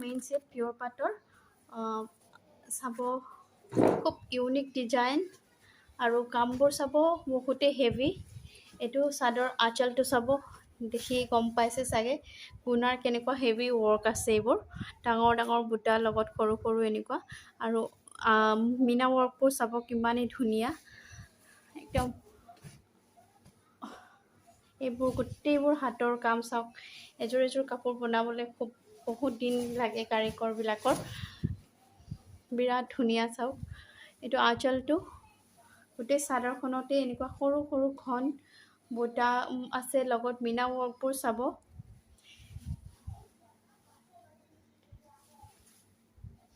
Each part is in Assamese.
মেইন ছেট পিয়ৰ পাটৰ চাব খুব ইউনিক ডিজাইন আৰু কামবোৰ চাব বহুতেই হেভি। এইটো চাদৰ আঁচলটো চাব, দেখি গম পাইছে চাগে গুণাৰ কেনেকুৱা হেভি ৱৰ্ক আছে। এইবোৰ ডাঙৰ ডাঙৰ বুটাৰ লগত সৰু সৰু এনেকুৱা, আৰু মীনা ৱৰ্কবোৰ চাব কিমানেই ধুনীয়া একদম। এইবোৰ গোটেইবোৰ হাতৰ কাম চাওক। এযোৰ এযোৰ কাপোৰ বনাবলৈ খুব বহুত দিন লাগে কাৰিকৰবিলাকৰ। বিৰাট ধুনীয়া চাওক। এইটো আঁচলটো, গোটেই চাদৰখনতে এনেকুৱা সৰু সৰু ঘন বুটা আছে, লগত মীনা ৱৰ্কবোৰ চাব।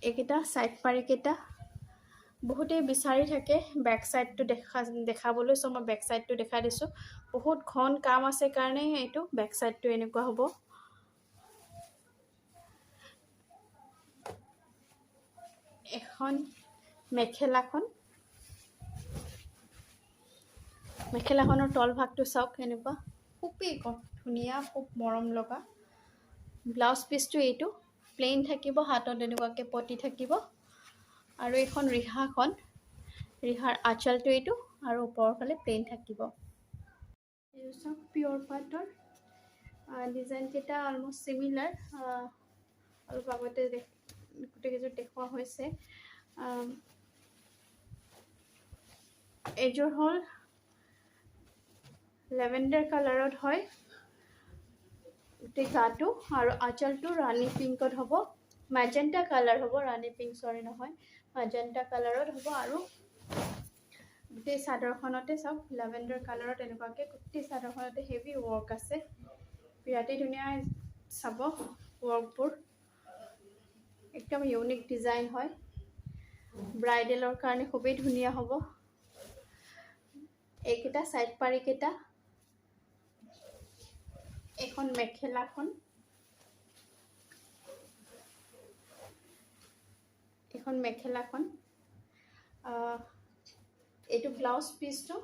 এইকেইটা ছাইড পাৰিকেইটা বহুতেই বিচাৰি থাকে বেক চাইডটো দেখাবলৈ, চ' মই বেক চাইডটো দেখাই দিছোঁ। বহুত ঘন কাম আছে কাৰণে এইটো বেক চাইডটো এনেকুৱা হ'ব। এখন মেখেলাখনৰ তল ভাগটো চাওক এনেকুৱা, খুবেই ধুনীয়া, খুব মৰম লগা। ব্লাউজ পিচটো এইটো প্লেইন থাকিব, হাতত এনেকুৱাকৈ পতি থাকিব। আৰু এইখন ৰিহাৰ আঁচলটো এইটো, আৰু ওপৰৰ ফালে প্লেইন থাকিব। এইটো চাওক পিয়ৰ পাটৰ ডিজাইনকেইটা অলমষ্ট চিমিলাৰ। অলপ আগতে গোটেইকেইযোৰ দেখুওৱা হৈছে। এইযোৰ হ'ল লেভেণ্ডাৰ কালাৰত হয় গোটেই গাটো, আৰু আঁচলটো ৰাণী পিংকত হ'ব, মেজেণ্টা কালাৰ হ'ব, ৰাণী পিংক নহয়, মেজেণ্টা কালাৰত হ'ব। আৰু গোটেই চাদৰখনতে চাওক লেভেণ্ডাৰ কালাৰত এনেকুৱাকৈ গোটেই চাদৰখনতে হেভি ৱৰ্ক আছে। বিৰাটেই ধুনীয়া চাব ৱৰ্কবোৰ, একদম ইউনিক ডিজাইন হয়। ব্ৰাইডেলৰ কাৰণে খুবেই ধুনীয়া হ'ব। এইকেইটা ছাইড পাৰিকেইটা, এখন মেখেলাখন, এইটো ব্লাউজ পিচটো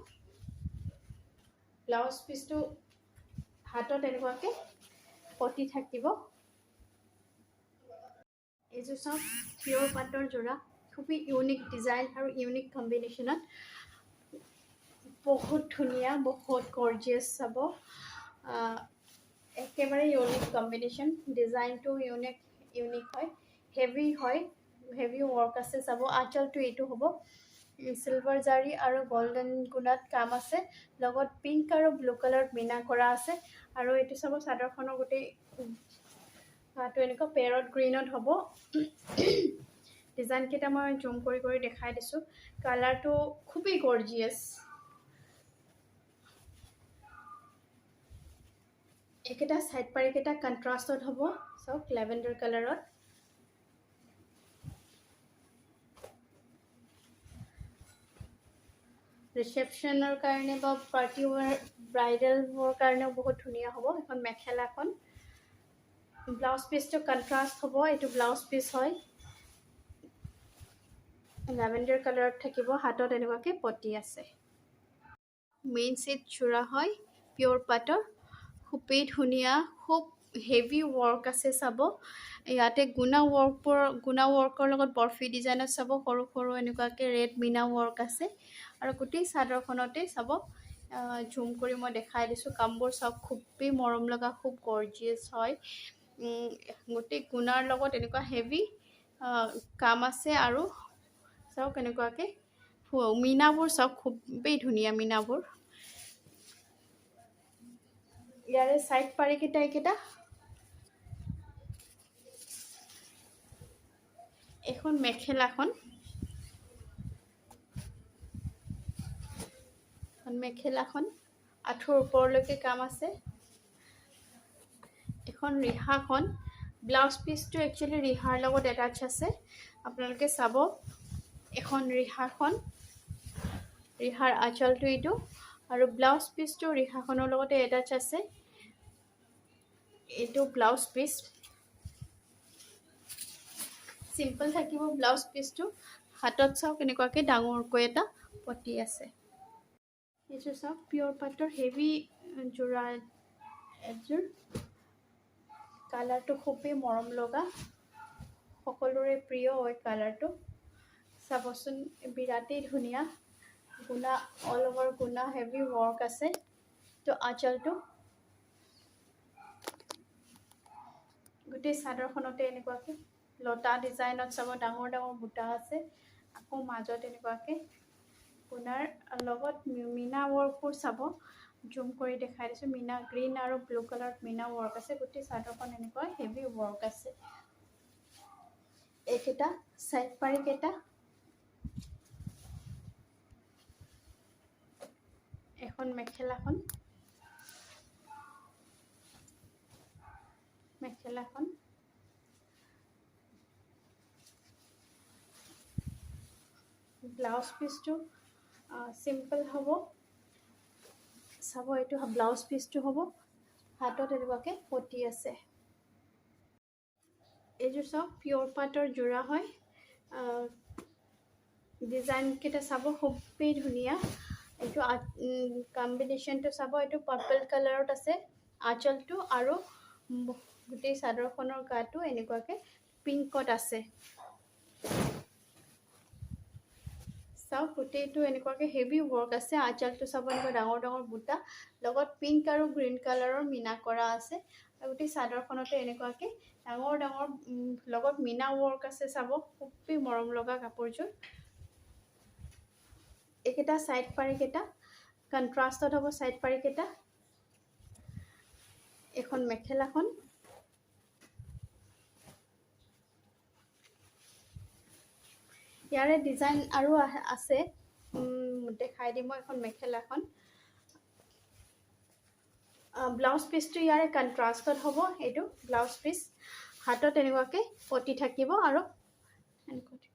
হাতত এনেকুৱাকৈ পতি থাকিব। এইযোৰ চাওক পিয়ৰ পাটৰ যোৰা, খুবেই ইউনিক ডিজাইন আৰু ইউনিক কম্বিনেশ্যনত, বহুত ধুনীয়া, বহুত গৰ্জিয়াছ চাব। একেবাৰে ইউনিক কম্বিনেশ্যন, ডিজাইনটো ইউনিক হয়, হেভি ৱৰ্ক আছে চাব। আঁচলটো এইটো হ'ব, চিলভাৰ জাৰি আৰু গল্ডেন গুণাত কাম আছে, লগত পিংক আৰু ব্লু কালাৰত মীনা কৰা আছে। আৰু এইটো চাব চাদৰখনৰ গোটেই গাটো এনেকুৱা পেৰট গ্ৰীণত হ'ব। ডিজাইনকেইটা মই জুম কৰি কৰি দেখাই দিছোঁ। কালাৰটো খুবেই গৰ্জিয়াছ। এইকেইটা ছাইড পাৰিকেইটা কণ্ট্ৰাষ্টত হ'ব চাওক, লেভেণ্ডাৰ কালাৰত। ৰিচেপশ্যনৰ কাৰণে বা পাৰ্টি ৱেৰ ব্ৰাইডেলৰ কাৰণেও বহুত ধুনীয়া হ'ব। এখন মেখেলাখন, ব্লাউজ পিচটো কণ্ট্ৰাষ্ট হ'ব, এইটো ব্লাউজ পিচ হয়, লেভেণ্ডাৰ কালাৰত থাকিব, হাতত এনেকুৱাকৈ পতি আছে। মেইন ছেট যোৰা হয় পিয়ৰ পাটৰ, খুবেই ধুনীয়া, খুব হেভি ৱৰ্ক আছে চাব। ইয়াতে গুণা ৱৰ্কৰ লগত বৰফি ডিজাইনত চাব, সৰু সৰু এনেকুৱাকৈ ৰেড মীনা ৱৰ্ক আছে। আৰু গোটেই চাদৰখনতে চাব, জুম কৰি মই দেখাই দিছোঁ। কামবোৰ চাওক, খুবেই মৰম লগা, খুব গৰ্জিয়াছ হয়। গোটেই গুণাৰ লগত এনেকুৱা হেভি কাম আছে। আৰু চাওক এনেকুৱাকৈ মীনাবোৰ চাওক, খুবেই ধুনীয়া মীনাবোৰ। ইয়াৰে ছাইড পাৰিকেইটা এইকেইটা, এখন মেখেলাখন, আঁঠুৰ ওপৰলৈকে কাম আছে। এখন ৰিহাখন, ব্লাউজ পিচটো একচুৱেলি ৰিহাৰ লগত এটাচ আছে, আপোনালোকে চাব। এখন ৰিহাৰ আঁচলটো এইটো, আৰু ব্লাউজ পিচটো ৰিহাখনৰ লগতে এটাচ আছে। এইটো ব্লাউজ পিচ চিম্পল থাকিব। ব্লাউজ পিচটো হাতত চাওক এনেকুৱাকৈ ডাঙৰকৈ এটা পতি আছে। এইযোৰ চাওক পিয়ৰ পাটৰ হেভি যোৰা এযোৰ, কালাৰটো খুবেই মৰম লগা, সকলোৰে প্ৰিয় হয় কালাৰটো চাবচোন বিৰাটেই ধুনীয়া গুণা অল অভাৰ গুণা হেভি ৱৰ্ক আছে তো আঁচলটো গোটেই চাদৰখনতে এনেকুৱাকৈ লতা ডিজাইনত চাব ডাঙৰ ডাঙৰ বুটা আছে আকৌ মাজত এনেকুৱাকৈ গুণাৰ লগত মিনা ৱৰ্কবোৰ চাব জুম কৰি দেখাই দিছোঁ মিনা গ্ৰীণ আৰু ব্লু কালাৰত মিনা ৱৰ্ক আছে গোটেই চাদৰখন এনেকুৱা হেভি ৱৰ্ক আছে এইকেইটা চাইড পাৰিকেইটা এখন মেখেলাখন ব্লাউজ পিচটো চিম্পল হ'ব চাব এইটো ব্লাউজ পিচটো হ'ব হাতত এনেকুৱাকৈ পতি আছে এইযোৰ চব পিয়ৰ পাটৰ যোৰা হয় ডিজাইনকেইটা চাব খুবেই ধুনীয়া এইটো কম্বিনেশ্যনটো চাব এইটো পাৰ্পল কালাৰত আছে আঁচলটো আৰু গোটেই চাদৰখনৰ গাটো এনেকুৱাকৈ পিংকত আছে চাওক গোটেইটো এনেকুৱাকৈ হেভি ৱৰ্ক আছে আঁচলটো চাব এনেকুৱা ডাঙৰ ডাঙৰ বুটা লগত পিংক আৰু গ্ৰীণ কালাৰৰ মিনা কৰা আছে আৰু গোটেই চাদৰখনতে এনেকুৱাকৈ ডাঙৰ ডাঙৰ লগত মিনা ৱৰ্ক আছে চাব খুবেই মৰম লগা কাপোৰযোৰ এইকেইটা চাইড পাৰিকেইটা কণ্ট্ৰাষ্টত হ'ব চাইড পাৰিকেইটা এখন মেখেলাখন ইয়াৰে ডিজাইন আৰু আছে দেখাই দিম মই এখন মেখেলাখন ব্লাউজ পিচটো ইয়াৰে কণ্ট্ৰাষ্টত হ'ব এইটো ব্লাউজ পিচ হাতত এনেকুৱাকৈ পতি থাকিব আৰু এনেকুৱা